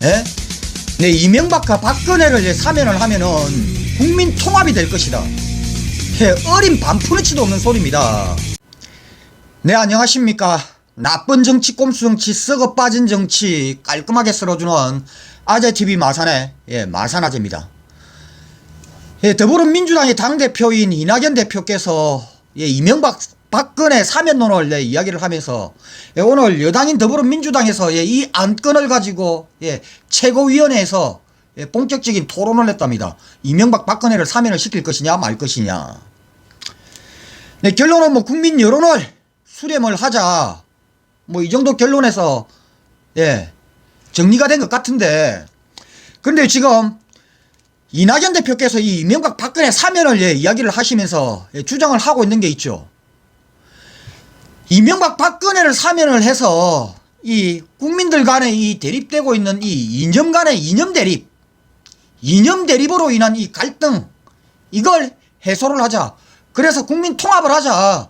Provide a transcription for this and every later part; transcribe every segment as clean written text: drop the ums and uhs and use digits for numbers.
예? 네, 이명박과 박근혜를 사면을 하면은 국민 통합이 될 것이다. 예, 어린 반푼어치도 없는 소리입니다. 네, 안녕하십니까. 나쁜 정치, 꼼수 정치, 썩어 빠진 정치 깔끔하게 쓸어주는 아재TV 마산의 마산아재입니다. 더불어민주당의 당대표인 이낙연 대표께서 이명박 박근혜 사면론을 이야기를 하면서 오늘 여당인 더불어민주당에서 이 안건을 가지고 최고위원회에서 본격적인 토론을 했답니다. 이명박 박근혜를 사면을 시킬 것이냐 말 것이냐. 결론은 국민 여론을 수렴을 하자, 이 정도 결론에서 정리가 된 것 같은데, 그런데 지금 이낙연 대표께서 이 이명박 박근혜 사면을 이야기를 하시면서 주장을 하고 있는 게 있죠. 이명박 박근혜를 사면을 해서 이 국민들 간에 이 대립되고 있는 이 이념 간의 이념 대립으로 인한 이 갈등, 이걸 해소를 하자. 그래서 국민 통합을 하자.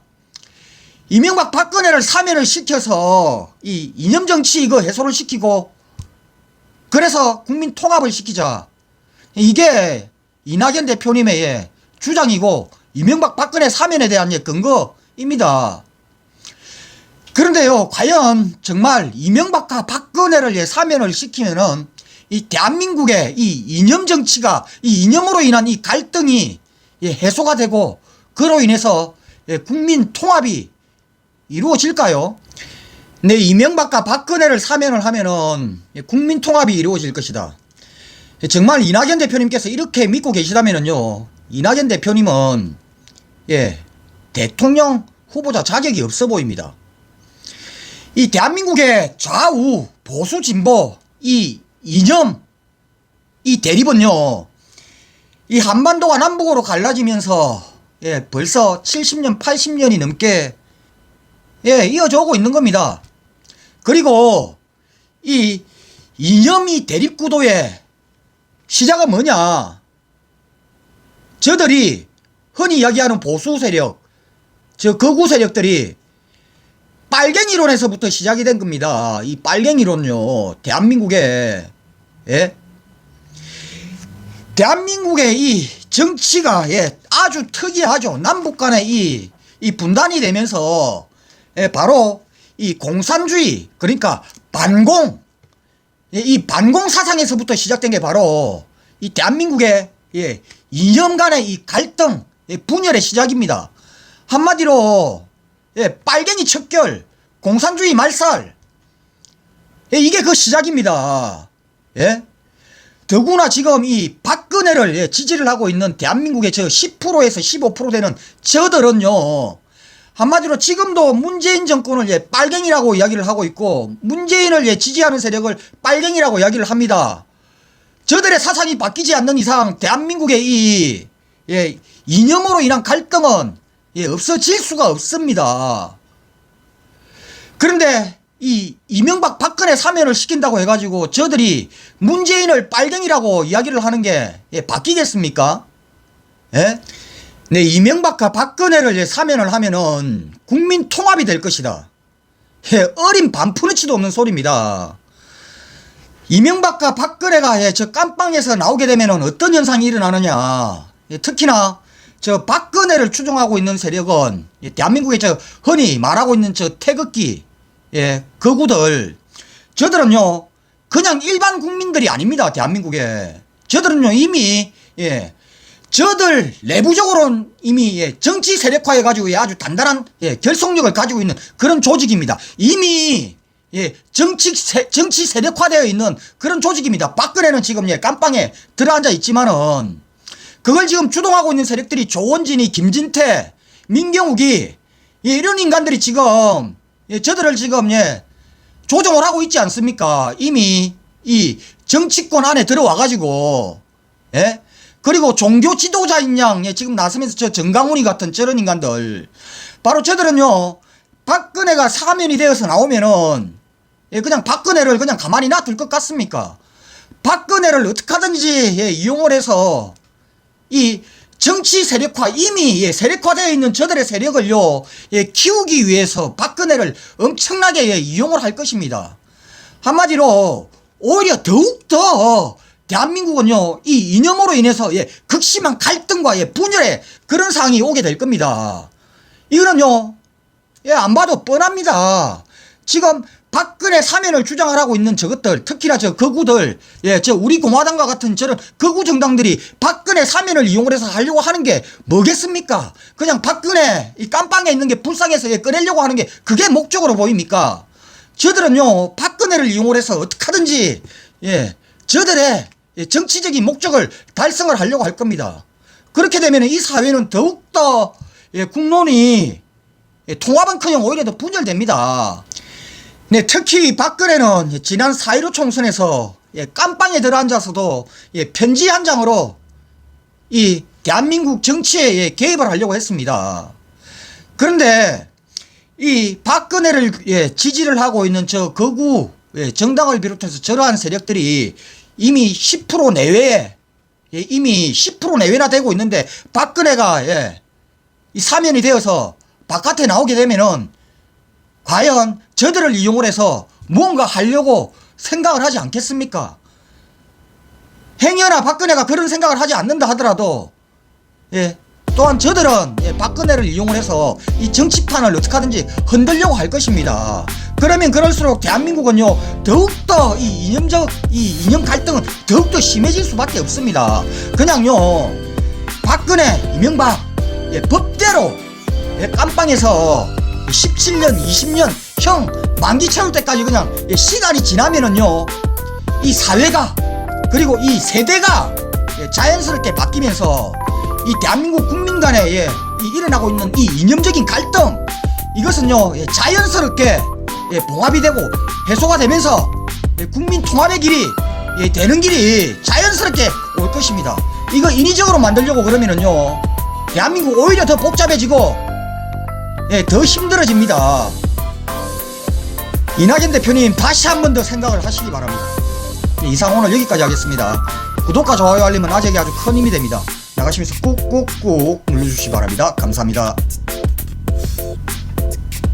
이명박 박근혜를 사면을 시켜서 이 이념 정치 이거 해소를 시키고, 그래서 국민 통합을 시키자. 이게 이낙연 대표님의 주장이고 이명박 박근혜 사면에 대한 근거입니다. 그런데요, 과연 정말 이명박과 박근혜를 사면을 시키면은 이 대한민국의 이 이념 정치가, 이 이념으로 인한 이 갈등이 해소가 되고, 그로 인해서 국민 통합이 이루어질까요? 네, 이명박과 박근혜를 사면을 하면은 국민 통합이 이루어질 것이다. 정말 이낙연 대표님께서 이렇게 믿고 계시다면은요, 이낙연 대표님은 대통령 후보자 자격이 없어 보입니다. 이 대한민국의 좌우 보수 진보 이 이념 이 대립은요, 이 한반도가 남북으로 갈라지면서 벌써 70년 80년이 넘게 이어져 오고 있는 겁니다. 그리고 이 이념이 대립 구도의 시작은 뭐냐? 저들이 흔히 이야기하는 보수 세력, 극우 세력들이 빨갱이론에서부터 시작이 된 겁니다. 이 빨갱이론요, 대한민국의 대한민국의 이 정치가 아주 특이하죠. 남북 간의 이 분단이 되면서 바로 이 공산주의, 그러니까 반공, 이 반공 사상에서부터 시작된 게 바로 이 대한민국의 이념 간의 이 갈등, 분열의 시작입니다. 한마디로 빨갱이 척결, 공산주의 말살, 이게 그 시작입니다. 더구나 지금 이 박근혜를 지지를 하고 있는 대한민국의 저 10%에서 15% 되는 저들은요, 한마디로 지금도 문재인 정권을 빨갱이라고 이야기를 하고 있고, 문재인을 지지하는 세력을 빨갱이라고 이야기를 합니다. 저들의 사상이 바뀌지 않는 이상 대한민국의 이 이념으로 인한 갈등은 없어질 수가 없습니다. 그런데 이 이명박 박근혜 사면을 시킨다고 해가지고 저들이 문재인을 빨갱이라고 이야기를 하는 게 바뀌겠습니까? 네, 이명박과 박근혜를 사면을 하면은 국민 통합이 될 것이다. 어린 반푼어치도 없는 소리입니다. 이명박과 박근혜가 저 깜빵에서 나오게 되면은 어떤 현상이 일어나느냐. 특히나 저 박근혜를 추종하고 있는 세력은 대한민국에 저 흔히 말하고 있는 저 태극기 거구들, 저들은요 그냥 일반 국민들이 아닙니다. 대한민국에 저들은요 이미 저들 내부적으로는 이미 정치 세력화해 가지고 아주 단단한 결속력을 가지고 있는 그런 조직입니다. 이미 정치 세력화되어 있는 그런 조직입니다. 박근혜는 지금 깜빵에 들어앉아 있지만은 그걸 지금 주동하고 있는 세력들이 조원진이, 김진태, 민경욱이 이런 인간들이 지금 저들을 지금 조종을 하고 있지 않습니까? 이미 이 정치권 안에 들어와 가지고 그리고 종교 지도자인 양 지금 나서면서 저 정강훈이 같은 저런 인간들, 바로 저들은요 박근혜가 사면이 되어서 나오면은 그냥 박근혜를 그냥 가만히 놔둘 것 같습니까? 박근혜를 어떻게 하든지 이용을 해서 이 정치 세력화, 이미 세력화되어 있는 저들의 세력을요 키우기 위해서 박근혜를 엄청나게 이용을 할 것입니다. 한마디로 오히려 더욱더 대한민국은요, 이 이념으로 인해서 극심한 갈등과 분열의 그런 상황이 오게 될 겁니다. 이거는요, 안 봐도 뻔합니다. 지금 박근혜 사면을 주장하고 있는 저것들, 특히나 저 거구들, 저 우리 공화당과 같은 저런 거구 정당들이 박근혜 사면을 이용을 해서 하려고 하는 게 뭐겠습니까? 그냥 박근혜 이 깜빵에 있는 게 불쌍해서 꺼내려고 하는 게 그게 목적으로 보입니까? 저들은요, 박근혜를 이용을 해서 어떻게 하든지, 저들의 정치적인 목적을 달성을 하려고 할 겁니다. 그렇게 되면 이 사회는 더욱더 국론이 통합은커녕 오히려 더 분열됩니다. 네, 특히 박근혜는 지난 4.15 총선에서 깜빵에 들어앉아서도 편지 한 장으로 이 대한민국 정치에 개입을 하려고 했습니다. 그런데 이 박근혜를 지지를 하고 있는 저 거구 정당을 비롯해서 저러한 세력들이 이미 10% 내외에 이미 10% 내외나 되고 있는데 박근혜가 이 사면이 되어서 바깥에 나오게 되면은 과연 저들을 이용을 해서 무언가 하려고 생각을 하지 않겠습니까? 행여나 박근혜가 그런 생각을 하지 않는다 하더라도 또한 저들은 박근혜를 이용을 해서 이 정치판을 어떻게 하든지 흔들려고 할 것입니다. 그러면 그럴수록 대한민국은요, 더욱더 이 이념 갈등은 더욱더 심해질 수밖에 없습니다. 그냥요, 박근혜, 이명박 법대로 깜빵에서 17년, 20년 형 만기 채울 때까지 그냥 시간이 지나면은요, 이 사회가 그리고 이 세대가 자연스럽게 바뀌면서 이 대한민국 국민 간에 이 일어나고 있는 이 이념적인 갈등, 이것은요 자연스럽게 봉합이 되고 해소가 되면서 국민 통합의 길이 되는 길이 자연스럽게 올 것입니다. 이거 인위적으로 만들려고 그러면은요, 대한민국 오히려 더 복잡해지고 더 힘들어집니다. 이낙연 대표님 다시 한 번 더 생각을 하시기 바랍니다. 이상 오늘 여기까지 하겠습니다. 구독과 좋아요 알림은 아재에게 아주 큰 힘이 됩니다. 나가시면서 꾹꾹꾹 눌러주시기 바랍니다. 감사합니다.